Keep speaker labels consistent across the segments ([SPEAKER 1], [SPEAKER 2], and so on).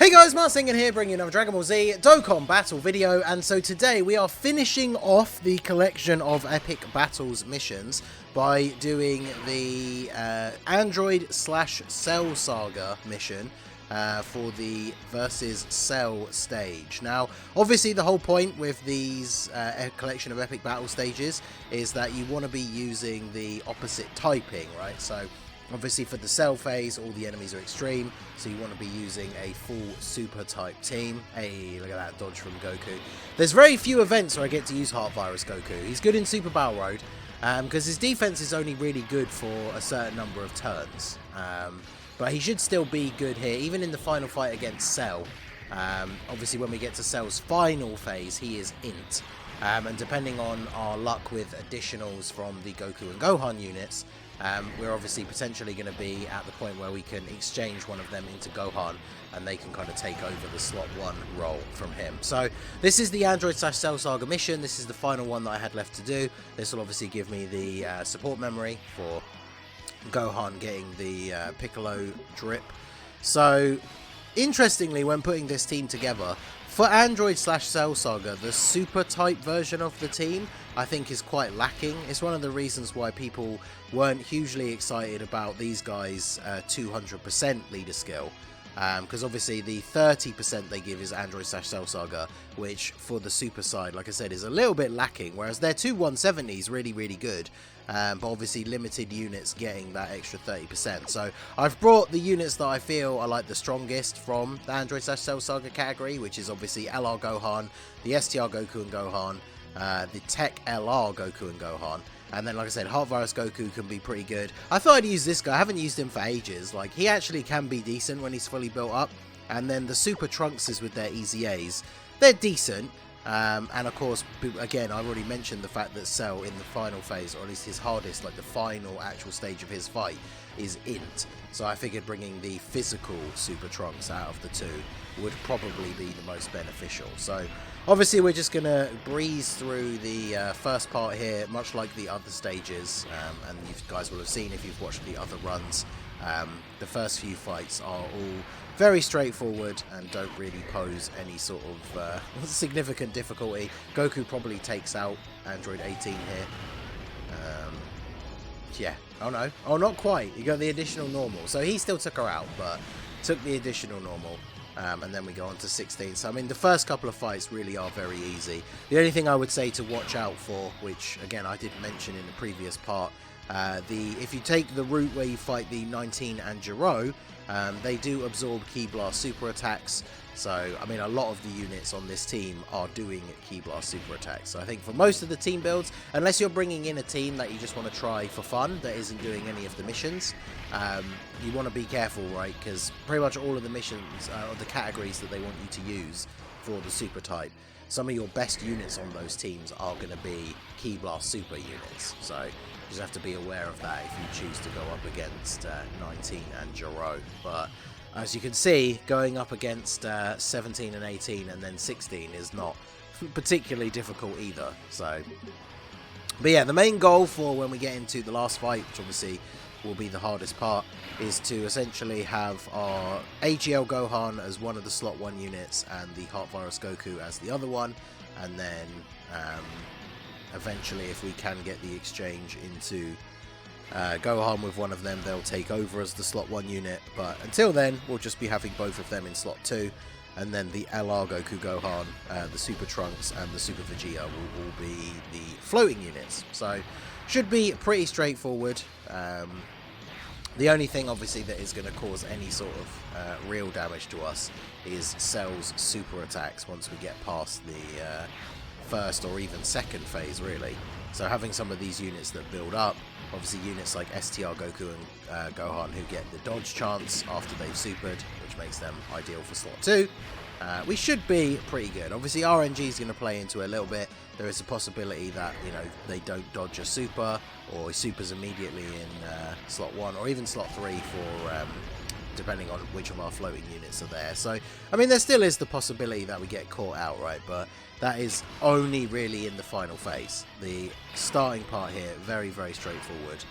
[SPEAKER 1] Hey guys, Marsinger here, bringing you another Dragon Ball Z Dokkan battle video, and so today we are finishing off the collection of epic battles missions by doing the Android/Cell Saga mission for the versus Cell stage. Now, obviously the whole point with these collection of epic battle stages is that you want to be using the opposite typing, right? So obviously for the Cell phase, all the enemies are extreme, so you want to be using a full super type team. Hey, look at that dodge from Goku. There's very few events where I get to use Heart Virus Goku. He's good in Super Battle Road, because his defense is only really good for a certain number of turns. But he should still be good here, even in the final fight against Cell. Obviously when we get to Cell's final phase, he is int. And depending on our luck with additionals from the Goku and Gohan units, we're obviously potentially going to be at the point where we can exchange one of them into Gohan, and they can kind of take over the slot 1 role from him. So this is the Android/Cell Saga mission. This is the final one that I had left to do. This will obviously give me the support memory for Gohan getting the Piccolo drip. So interestingly, when putting this team together, for Android/Cell Saga, the super type version of the team I think is quite lacking. It's one of the reasons why people weren't hugely excited about these guys' 200% leader skill. Because obviously the 30% they give is Android/Cell Saga, which for the super side, like I said, is a little bit lacking, whereas their two 170s really, really good. But obviously limited units getting that extra 30%. So I've brought the units that I feel are like the strongest from the Android/Cell Saga category, which is obviously LR Gohan, the STR Goku and Gohan, the Tech LR Goku and Gohan. And then, like I said, Heart Virus Goku can be pretty good. I thought I'd use this guy. I haven't used him for ages. Like, he actually can be decent when he's fully built up. And then the Super Trunkses with their EZAs, they're decent. And of course, again, I've already mentioned the fact that Cell in the final phase, or at least his hardest, like the final actual stage of his fight, is int. So I figured bringing the physical Super Trunks out of the two would probably be the most beneficial. So obviously we're just going to breeze through the first part here, much like the other stages, and you guys will have seen if you've watched the other runs. The first few fights are all very straightforward and don't really pose any sort of significant difficulty. Goku probably takes out Android 18 here. Yeah. Oh no. Oh, not quite. You got the additional normal. So he still took her out, but took the additional normal. And then we go on to 16. So, I mean, the first couple of fights really are very easy. The only thing I would say to watch out for, which, again, I did mention in the previous part, if you take the route where you fight the 19 and Gero, they do absorb Ki Blast super attacks. So, I mean, a lot of the units on this team are doing Ki Blast super attacks. So I think for most of the team builds, unless you're bringing in a team that you just want to try for fun, that isn't doing any of the missions, you want to be careful, right? Because pretty much all of the missions, or the categories that they want you to use for the super type, some of your best units on those teams are going to be Ki Blast super units. So you just have to be aware of that if you choose to go up against 19 and Gero. But as you can see, going up against 17 and 18 and then 16 is not particularly difficult either. So, but yeah, the main goal for when we get into the last fight, which obviously will be the hardest part, is to essentially have our AGL Gohan as one of the slot 1 units and the Heart Virus Goku as the other one, and then eventually, if we can get the exchange into Gohan with one of them, they'll take over as the slot 1 unit. But until then, we'll just be having both of them in slot 2, and then the LR Goku Gohan, the Super Trunks and the Super Vegeta will all be the floating units. So should be pretty straightforward. The only thing obviously that is going to cause any sort of real damage to us is Cell's super attacks once we get past the first or even second phase, really. So having some of these units that build up, obviously units like STR Goku and Gohan who get the dodge chance after they've supered, which makes them ideal for slot 2, we should be pretty good. Obviously RNG is going to play into it a little bit. There is a possibility that, you know, they don't dodge a super, or he supers immediately in slot 1 or even slot 3 for depending on which of our floating units are there. So, I mean, there still is the possibility that we get caught out, right? But that is only really in the final phase. The starting part here, very, very straightforward.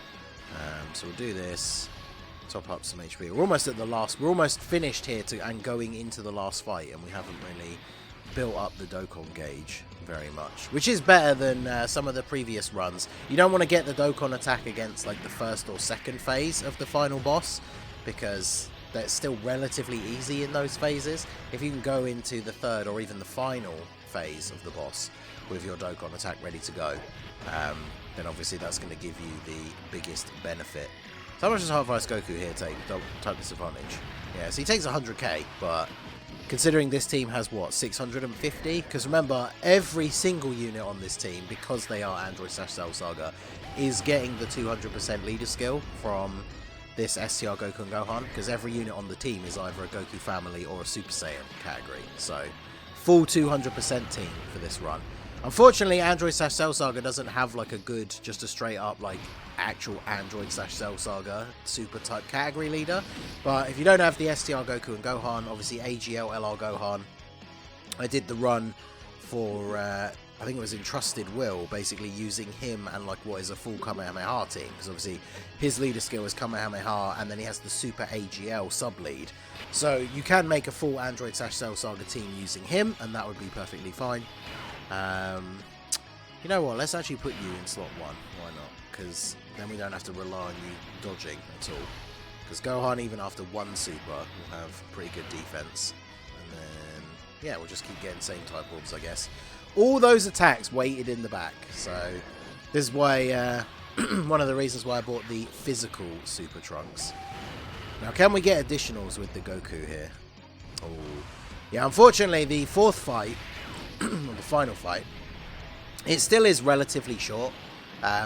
[SPEAKER 1] So we'll do this. Top up some HP. We're almost at the last. We're almost finished here and going into the last fight, and we haven't really built up the Dokkan gauge very much, which is better than some of the previous runs. You don't want to get the Dokkan attack against like the first or second phase of the final boss, because that's still relatively easy in those phases. If you can go into the third or even the final phase of the boss with your Dokkan attack ready to go, then obviously that's going to give you the biggest benefit. So how much does Heart Vice Goku here take? Type disadvantage. Yeah, so he takes 100k, but considering this team has, what, 650? Because remember, every single unit on this team, because they are Android/Cell Saga, is getting the 200% leader skill from this STR Goku and Gohan, because every unit on the team is either a Goku family or a Super Saiyan category. So, full 200% team for this run. Unfortunately, Android/Cell Saga doesn't have like a good, just a straight up like actual Android/Cell Saga super type category leader. But if you don't have the STR Goku and Gohan, obviously AGL LR Gohan. I did the run for I think it was Entrusted Will, basically using him and like what is a full Kamehameha team, because obviously his leader skill is Kamehameha, and then he has the super AGL sub lead. So you can make a full Android/Cell Saga team using him, and that would be perfectly fine. You know what, let's actually put you in slot 1, why not? Because then we don't have to rely on you dodging at all. Because Gohan, even after one super, will have pretty good defense. And then, yeah, we'll just keep getting same type orbs, I guess. All those attacks weighted in the back, so this is why, one of the reasons why I bought the physical Super Trunks. Now, can we get additionals with the Goku here? Oh, yeah, unfortunately, the fourth fight, or the final fight, it still is relatively short.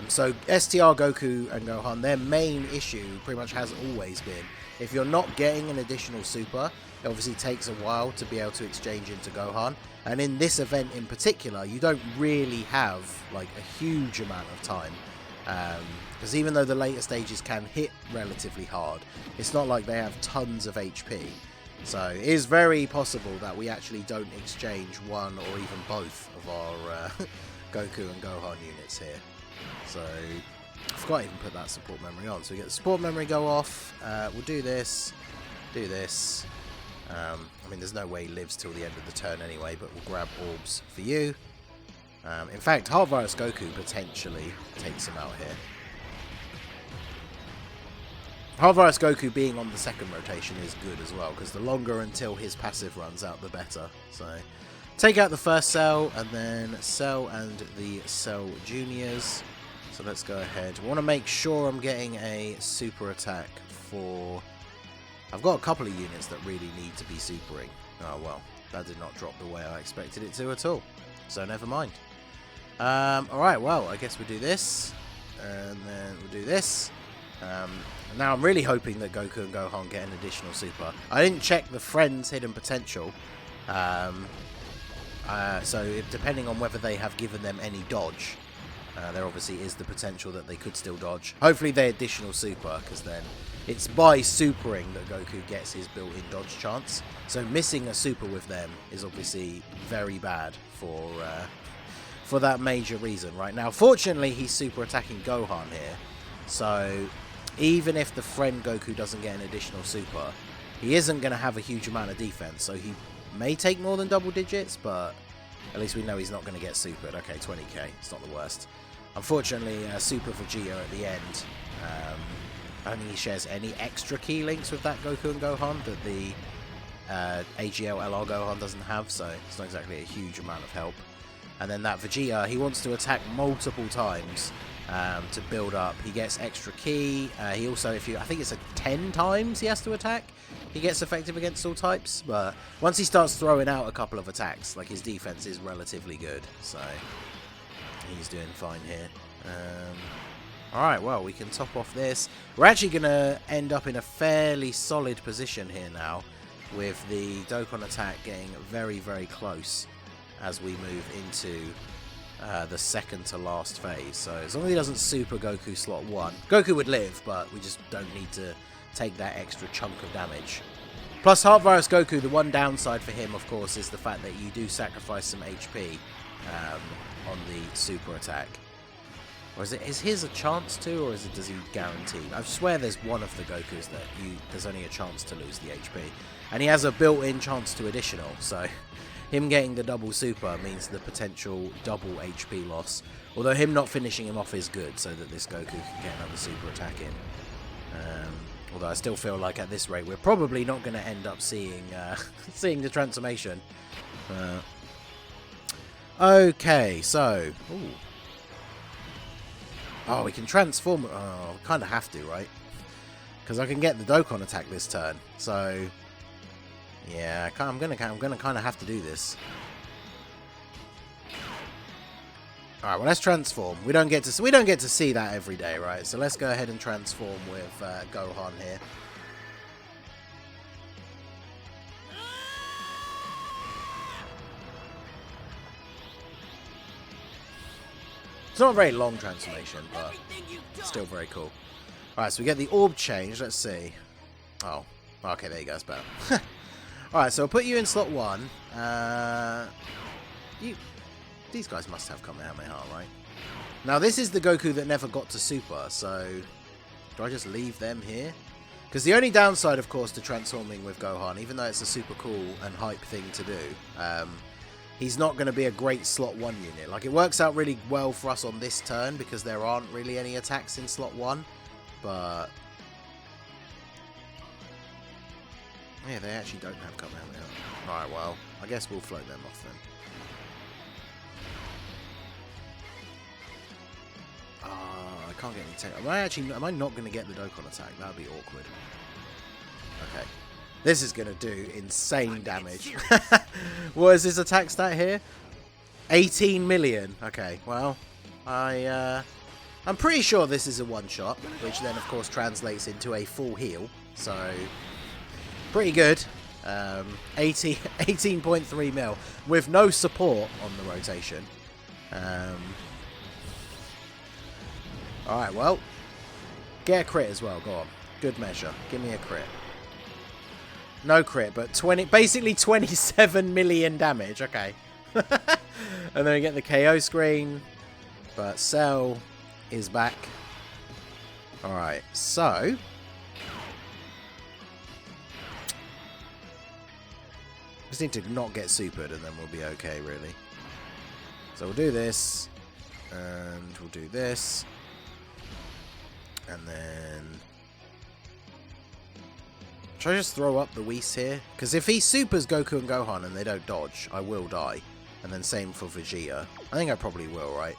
[SPEAKER 1] So STR Goku and Gohan, their main issue pretty much has always been, if you're not getting an additional super, it obviously takes a while to be able to exchange into Gohan. And in this event in particular, you don't really have like a huge amount of time. Because even though the later stages can hit relatively hard, it's not like they have tons of HP. So it is very possible that we actually don't exchange one or even both of our Goku and Gohan units here. So I forgot to even put that support memory on. So we get the support memory go off. We'll do this. Do this. I mean, there's no way he lives till the end of the turn anyway, but we'll grab orbs for you. In fact, Heart Virus Goku potentially takes him out here. Heart Virus Goku being on the second rotation is good as well, because the longer until his passive runs out, the better. So take out the first Cell, and then Cell and the Cell Juniors. So let's go ahead. I want to make sure I'm getting a super attack for... I've got a couple of units that really need to be supering. Oh well, that did not drop the way I expected it to at all. So never mind. Alright, well, I guess we'll do this. And then we'll do this. Now I'm really hoping that Goku and Gohan get an additional super. I didn't check the friend's hidden potential. So depending on whether they have given them any dodge, there obviously is the potential that they could still dodge. Hopefully they additional super, because then it's by supering that Goku gets his built-in dodge chance. So missing a super with them is obviously very bad for that major reason. Right now, fortunately, he's super attacking Gohan here. So even if the friend Goku doesn't get an additional super, he isn't going to have a huge amount of defense. So he may take more than double digits, but at least we know he's not going to get supered. Okay, 20k. It's not the worst. Unfortunately, Super Vegeta at the end. I don't think he shares any extra key links with that Goku and Gohan that the AGL LR Gohan doesn't have, so it's not exactly a huge amount of help. And then that Vegeta, he wants to attack multiple times to build up. He gets extra key. He also, I think it's 10 times he has to attack, he gets effective against all types. But once he starts throwing out a couple of attacks, like his defense is relatively good, so he's doing fine here. Alright, well, we can top off this. We're actually going to end up in a fairly solid position here now, with the Dokkan attack getting very, very close as we move into the second to last phase. So as long as he doesn't super Goku slot 1, Goku would live, but we just don't need to take that extra chunk of damage. Plus, Heart Virus Goku, the one downside for him, of course, is the fact that you do sacrifice some HP on the super attack. Or is his a chance to, or does he guarantee? I swear there's one of the Gokus that there's only a chance to lose the HP. And he has a built-in chance to additional, so him getting the double super means the potential double HP loss. Although him not finishing him off is good, so that this Goku can get another super attack in. Although I still feel like at this rate we're probably not going to end up seeing seeing the transformation. Okay, so... Ooh. Oh, we can transform... Oh, kind of have to, right? Because I can get the Dokkan attack this turn. So, yeah, I'm gonna kind of have to do this. All right, well, let's transform. We don't get to see that every day, right? So let's go ahead and transform with Gohan here. It's not a very long transformation, but still very cool. Alright, so we get the orb change. Let's see. Oh, okay, there you go. It's better. Alright, so I'll put you in slot 1. These guys must have Kamehameha, right? Now, this is the Goku that never got to Super, so... Do I just leave them here? Because the only downside, of course, to transforming with Gohan, even though it's a super cool and hype thing to do... he's not going to be a great slot 1 unit. Like, it works out really well for us on this turn because there aren't really any attacks in slot 1. But... yeah, they actually don't have Kamehameha. Alright, well, I guess we'll float them off then. I can't get any attack. Am I not going to get the Dokkan attack? That would be awkward. Okay. This is going to do insane damage. What is this attack stat here? 18 million. Okay, well, I'm pretty sure this is a one-shot, which then, of course, translates into a full heal. So, pretty good. 18.3 mil with no support on the rotation. Alright, well, get a crit as well. Go on. Good measure. Give me a crit. No crit, but basically 27 million damage. Okay. And then we get the KO screen. But Cell is back. Alright, so... just need to not get supered and then we'll be okay, really. So we'll do this. And we'll do this. And then... should I just throw up the Whis here? Because if he supers Goku and Gohan and they don't dodge, I will die. And then same for Vegeta. I think I probably will, right?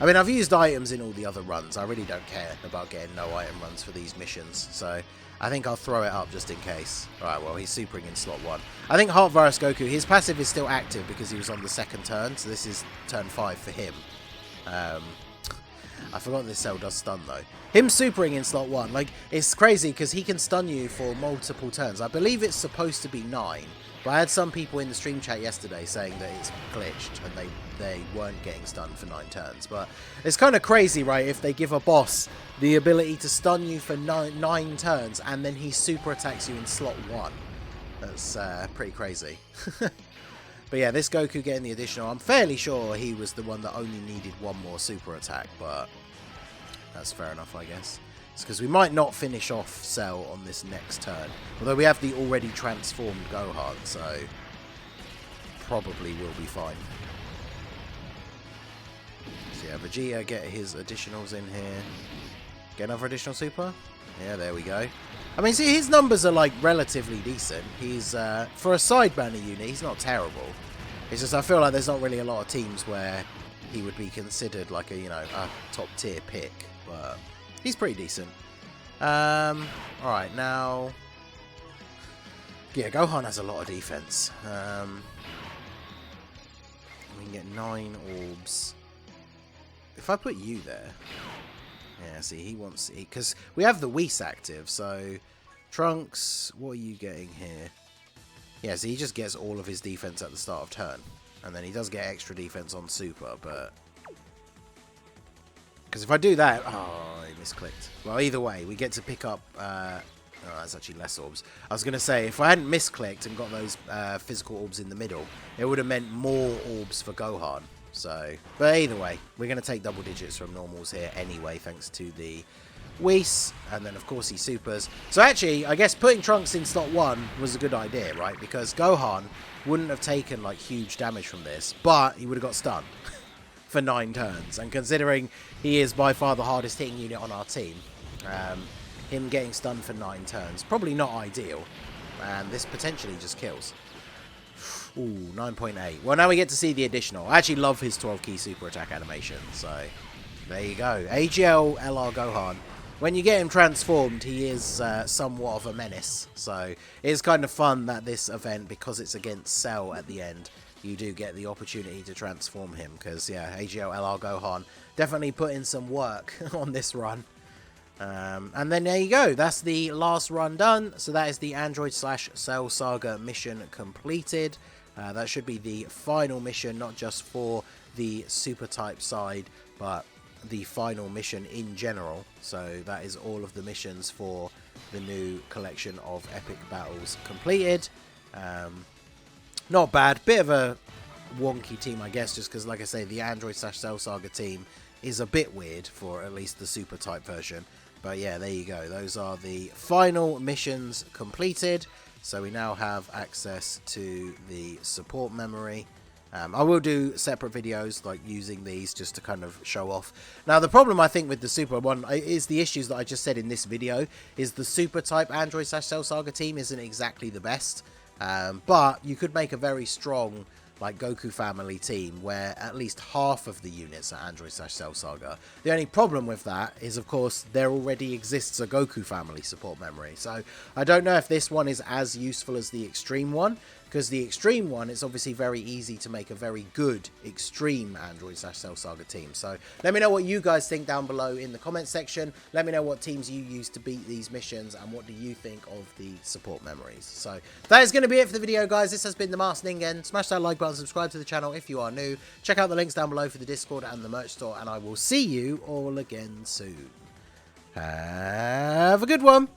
[SPEAKER 1] I mean, I've used items in all the other runs. I really don't care about getting no item runs for these missions. So, I think I'll throw it up just in case. Alright, well, he's supering in slot 1. I think Heart Virus Goku, his passive is still active because he was on the second turn. So this is turn 5 for him. I forgot this Cell does stun, though. Him supering in slot 1, like, it's crazy because he can stun you for multiple turns. I believe it's supposed to be 9, but I had some people in the stream chat yesterday saying that it's glitched and they weren't getting stunned for 9 turns. But it's kind of crazy, right, if they give a boss the ability to stun you for 9 turns and then he super attacks you in slot 1. That's pretty crazy. But yeah, this Goku getting the additional, I'm fairly sure he was the one that only needed one more super attack, but that's fair enough, I guess. It's because we might not finish off Cell on this next turn. Although we have the already transformed Gohan, so probably will be fine. So yeah, Vegeta, get his additionals in here. Get another additional super? Yeah, there we go. I mean, see, his numbers are, like, relatively decent. He's, for a side banner unit, he's not terrible. It's just I feel like there's not really a lot of teams where he would be considered, like, a, you know, a top-tier pick. But he's pretty decent. Alright, now... yeah, Gohan has a lot of defense. We can get 9 orbs. If I put you there... yeah, see, he wants... because we have the Whis active, so... Trunks, what are you getting here? Yeah, so he just gets all of his defense at the start of turn. And then he does get extra defense on Super, but... because if I do that... oh, I misclicked. Well, either way, we get to pick up... oh, that's actually less orbs. I was going to say, if I hadn't misclicked and got those physical orbs in the middle, it would have meant more orbs for Gohan. So, but either way, we're going to take double digits from normals here anyway, thanks to the Whis, and then of course he supers. So actually, I guess putting Trunks in slot 1 was a good idea, right? Because Gohan wouldn't have taken like huge damage from this, but he would have got stunned for 9 turns. And considering he is by far the hardest hitting unit on our team, him getting stunned for 9 turns, probably not ideal. And this potentially just kills. Ooh, 9.8. Well, now we get to see the additional. I actually love his 12 key super attack animation, so there you go. AGL LR Gohan. When you get him transformed, he is somewhat of a menace. So it's kind of fun that this event, because it's against Cell at the end, you do get the opportunity to transform him. Because, yeah, AGL LR Gohan definitely put in some work on this run. And then there you go. That's the last run done. So that is the Android/Cell Saga mission completed. That should be the final mission, not just for the super type side, but the final mission in general. So that is all of the missions for the new collection of epic battles completed. Not bad. Bit of a wonky team, I guess, just because, like I say, the Android/Cell Saga team is a bit weird for at least the super type version. But yeah, there you go. Those are the final missions completed. So we now have access to the support memory. I will do separate videos like using these just to kind of show off. Now the problem I think with the super one is the issues that I just said in this video, is the super type Android/Cell Saga team isn't exactly the best. But you could make a very strong like Goku family team where at least half of the units are Android/Cell Saga. The only problem with that is, of course, there already exists a Goku family support memory. So I don't know if this one is as useful as the extreme one, because the extreme one, it's obviously very easy to make a very good extreme Android/Cell Saga team. So let me know what you guys think down below in the comment section. Let me know what teams you use to beat these missions, and what do you think of the support memories. So that is going to be it for the video, guys. This has been the Masked Ningen. Smash that like button, subscribe to the channel if you are new. Check out the links down below for the Discord and the merch store, and I will see you all again soon. Have a good one.